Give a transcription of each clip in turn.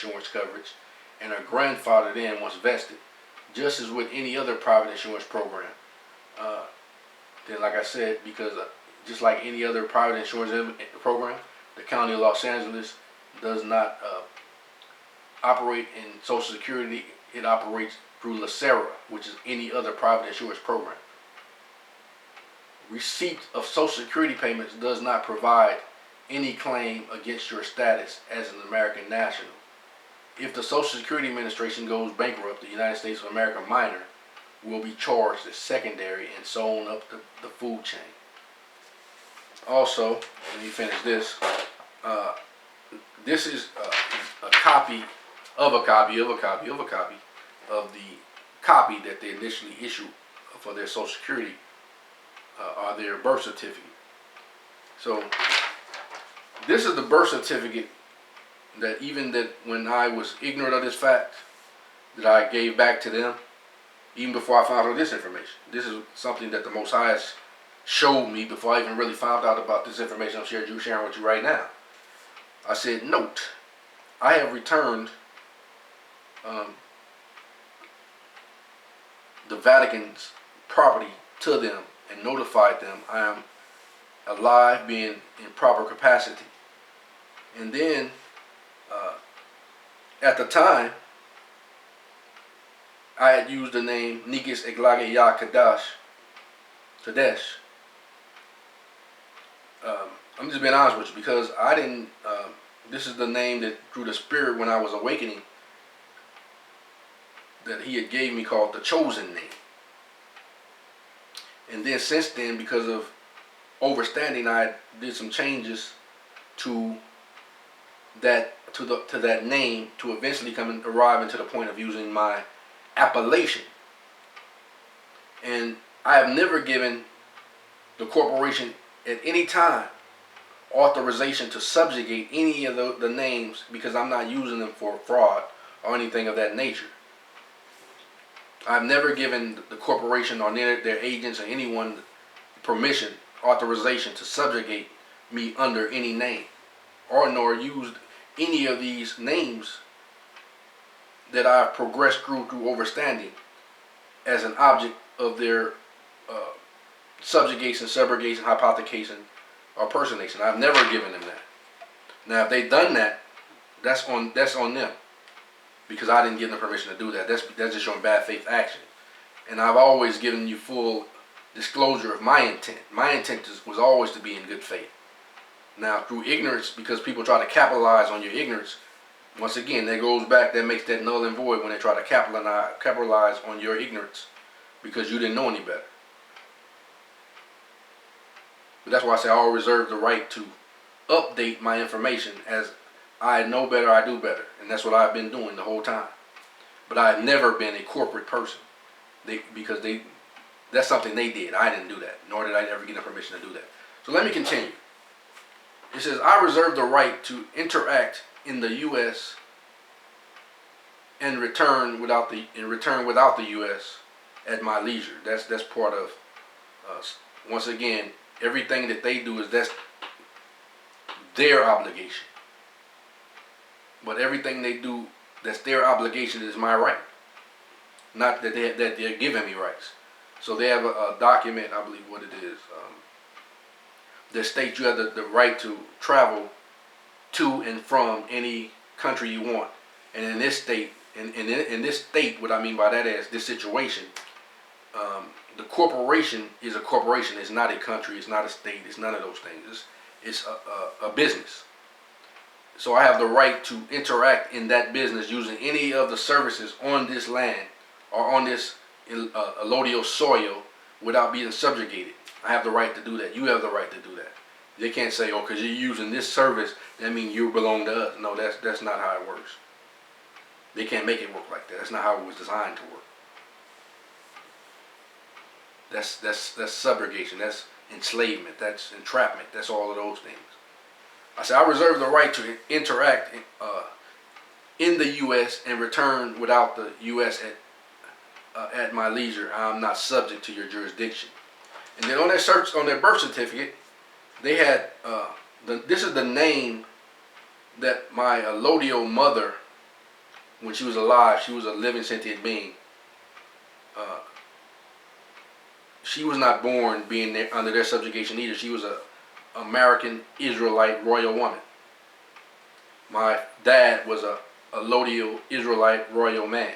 insurance coverage and are grandfathered in once vested, just as with any other private insurance program. Then, like I said, because just like any other private insurance program, the County of Los Angeles does not operate in Social Security. It operates through LACERA, which is any other private insurance program. Receipt of Social Security payments does not provide any claim against your status as an American national. If the Social Security Administration goes bankrupt, the United States of America minor will be charged as secondary and so on up the food chain. Also, let me finish this. This is a copy of a copy of a copy of a copy of the copy that they initially issued for their Social Security or their birth certificate. So this is the birth certificate that even that when I was ignorant of this fact, that I gave back to them, even before I found out this information. This is something that the Most High has showed me before I even really found out about this information I'm sharing with you right now. I said, note, I have returned the Vatican's property to them and notified them I am alive, being in proper capacity. And then at the time, I had used the name negus-el Kadesh. I'm just being honest with you, because I didn't, this is the name that through the Spirit when I was awakening that he had gave me, called the chosen name. And then since then, because of overstanding, I did some changes to that that name to eventually come and arrive into the point of using my appellation. And I have never given the corporation at any time authorization to subjugate any of the names, because I'm not using them for fraud or anything of that nature. I've never given the corporation or their agents or anyone permission, authorization to subjugate me under any name, or nor used any of these names that I've progressed through overstanding as an object of their subjugation, subrogation, hypothecation, or personation. I've never given them that. Now, if they've done that, that's on them, because I didn't give them permission to do that. That's just showing bad faith action. And I've always given you full disclosure of my intent. My intent was always to be in good faith. Now, through ignorance, because people try to capitalize on your ignorance, once again, that goes back, that makes that null and void when they try to capitalize on your ignorance because you didn't know any better. But that's why I say I always reserve the right to update my information as I know better, I do better. And that's what I've been doing the whole time. But I've never been a corporate person. Because that's something they did. I didn't do that, nor did I ever get the permission to do that. So let me continue. It says, I reserve the right to interact in the U.S. and return without the U.S. at my leisure. That's part of once again, everything that they do that's their obligation. But everything they do that's their obligation is my right. Not that they're giving me rights. So they have a document, I believe what it is, that states you have the right to travel to and from any country you want. And in this state, in this state, what I mean by that is this situation, the corporation is a corporation. It's not a country. It's not a state. It's none of those things. It's a business. So I have the right to interact in that business using any of the services on this land or on this allodial soil without being subjugated. I have the right to do that. You have the right to do that. They can't say, oh, because you're using this service, that means you belong to us. No, that's not how it works. They can't make it work like that. That's not how it was designed to work. That's subrogation. That's enslavement. That's entrapment. That's all of those things. I said, I reserve the right to interact in the U.S. and return without the U.S. at my leisure. I'm not subject to your jurisdiction. And then on their birth certificate, they had this is the name that my allodial mother when she was alive, she was a living sentient being. Uh, she was not born being under their subjugation either. She was a American Israelite royal woman. My dad was a allodial Israelite royal man.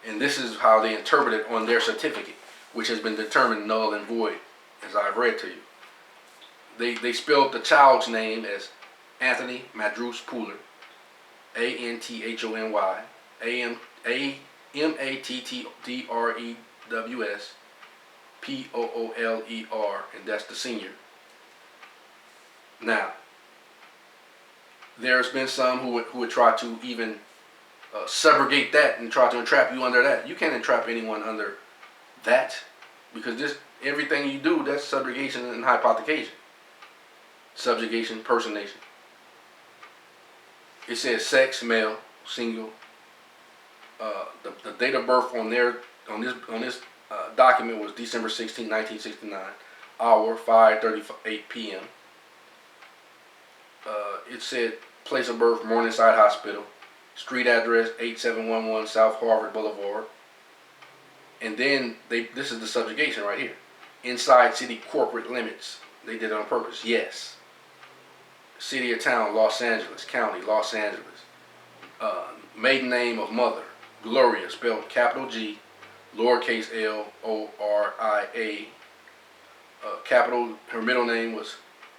And this is how they interpret it on their certificate, which has been determined null and void, as I've read to you. They spelled the child's name as Anthony Madrus Pooler, Anthony, Amattrews, Pooler, and that's the senior. Now, there's been some who would try to even subrogate that and try to entrap you under that. You can't entrap anyone under that, because this everything you do, that's subrogation and hypothecation. Subjugation, personation. It says sex, male, single. The date of birth on this document was December 16, 1969, hour 5:38 p.m. It said place of birth Morningside Hospital, street address 8711 South Harvard Boulevard, and then this is the subjugation right here. Inside city corporate limits. They did it on purpose. Yes. City or town, Los Angeles. County, Los Angeles. Maiden name of mother, Gloria, spelled capital G, lowercase L, O-R-I-A. Capital, her middle name was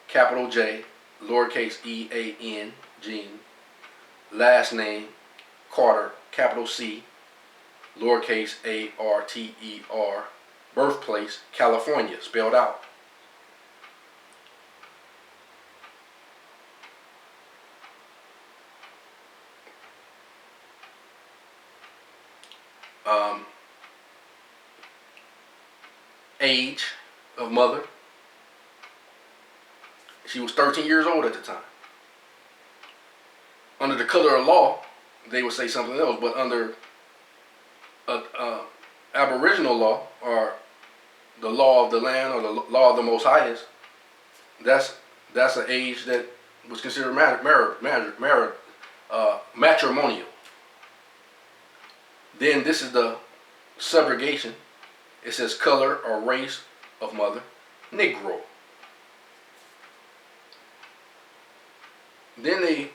capital J, lowercase E-A-N, Jean. Last name, Carter, capital C, lowercase A-R-T-E-R. Birthplace, California, spelled out. Age of mother. She was 13 years old at the time. Under the color of law, they would say something else, but under Aboriginal law, or the law of the land, or the law of the Most Highest, that's an age that was considered matrimonial. Then this is the subrogation. It says color or race of mother, Negro. Then they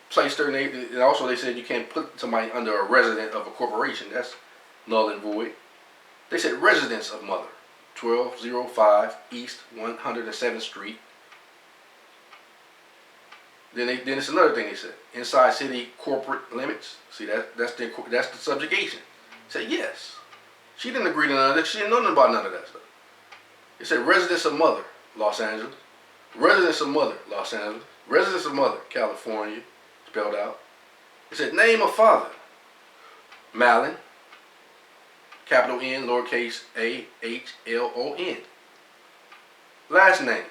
placed her name, and also they said you can't put somebody under a resident of a corporation. That's null and void. They said residence of mother, 1205 East 107th Street. Then it's another thing they said. Inside city corporate limits. See, that's the subjugation. Say yes. She didn't agree to none of that. She didn't know nothing about none of that stuff. It said residence of mother, Los Angeles. Residence of mother, Los Angeles. Residence of mother, California, spelled out. It said name of father, Malin, capital N, lowercase A-H-L-O-N. Last name,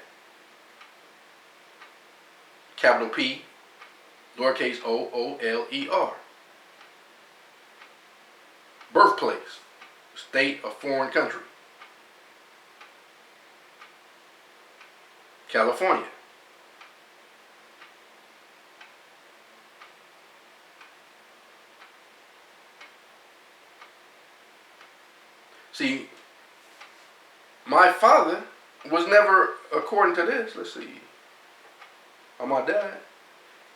capital P, lowercase O-O-L-E-R. Birthplace, state or foreign country, California. See, my father was never, according to this, let's see, on my dad,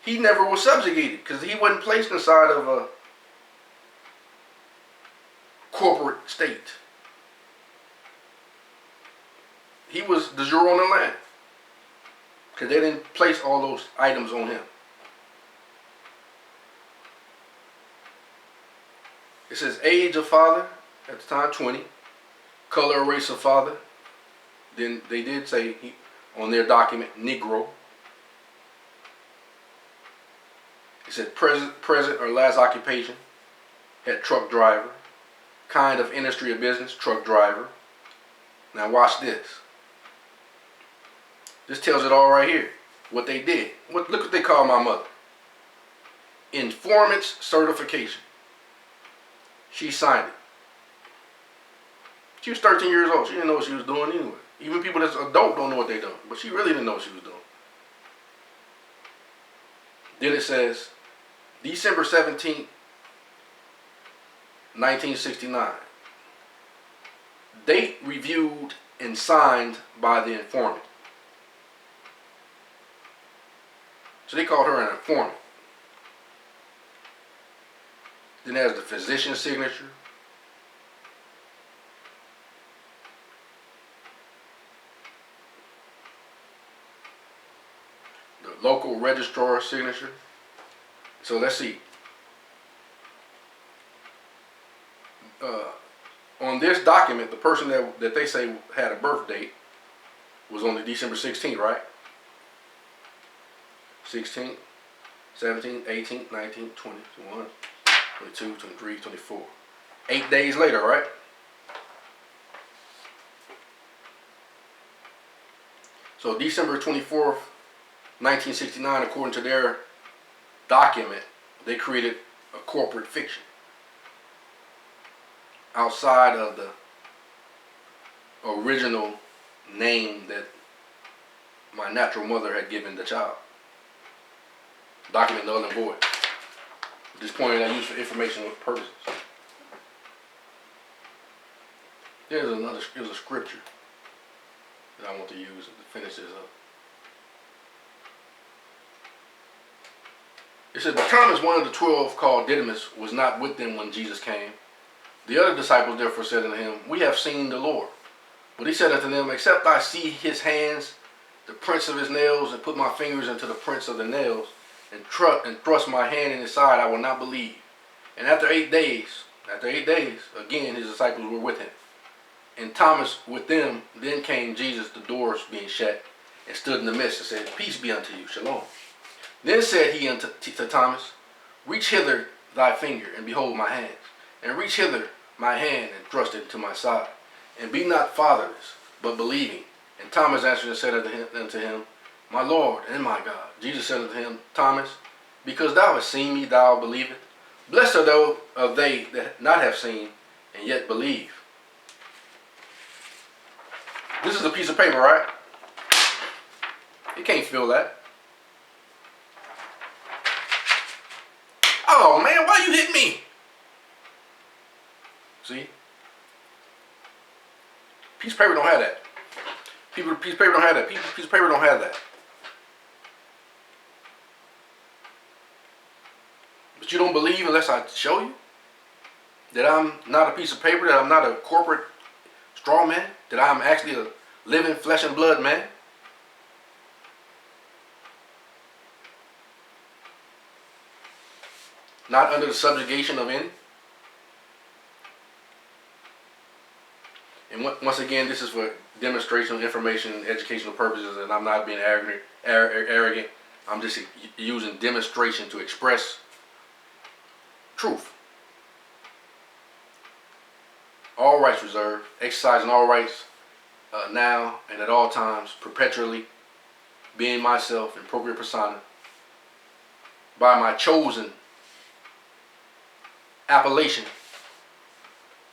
he never was subjugated because he wasn't placed inside of a corporate state. He was de jure on the land because they didn't place all those items on him. It says age of father, at the time 20, color or race of father. Then they did say on their document Negro. It said present or last occupation, had truck driver. Kind of industry or business, truck driver. Now watch this. This tells it all right here. What they did. Look what they call my mother. Informant's certification. She signed it. She was 13 years old. She didn't know what she was doing anyway. Even people that's adult don't know what they're doing. But she really didn't know what she was doing. Then it says December 17th, 1969. Date reviewed and signed by the informant. So they called her an informant. Then there's the physician's signature. The local registrar's signature. So let's see. On this document, the person that they say had a birth date was on the December 16th, right? 16th, 17th, 18th, 19th, 20, 21, 22, 23, 24. 8 days later, right? So December 24th, 1969, according to their document, they created a corporate fiction outside of the original name that my natural mother had given the child. Document null and void. At this point, I use for informational purposes. There's a scripture that I want to use to finish this up. It says, but Thomas, one of the 12, called Didymus, was not with them when Jesus came. The other disciples therefore said unto him, we have seen the Lord. But he said unto them, except I see his hands, the prints of his nails, and put my fingers into the prints of the nails, and thrust my hand in his side, I will not believe. And after 8 days, again his disciples were with him. And Thomas with them. Then came Jesus, the doors being shut, and stood in the midst, and said, peace be unto you, shalom. Then said he unto Thomas, reach hither thy finger, and behold my hands, and reach hither my hand, and thrust it into my side, and be not fatherless, but believing. And Thomas answered and said unto him, my Lord and my God. Jesus said unto him, Thomas, because thou hast seen me, thou believest. Blessed are they that not have seen, and yet believe. This is a piece of paper, right? You can't feel that. Oh man, why you hit me? See? Piece of paper don't have that. Piece of paper don't have that. Piece of paper don't have that. But you don't believe unless I show you that I'm not a piece of paper, that I'm not a corporate straw man, that I'm actually a living flesh and blood man. Not under the subjugation of any. And once again, this is for demonstration, information, educational purposes, and I'm not being arrogant. I'm just using demonstration to express truth. All rights reserved, exercising all rights now and at all times, perpetually, being myself in appropriate persona, by my chosen appellation,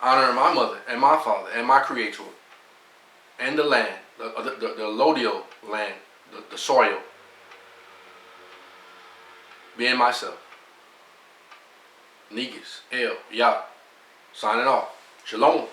honoring my mother and my father and my creator and the land, the allodial land, the soil, being myself. Negus-el, signing off. Shalom.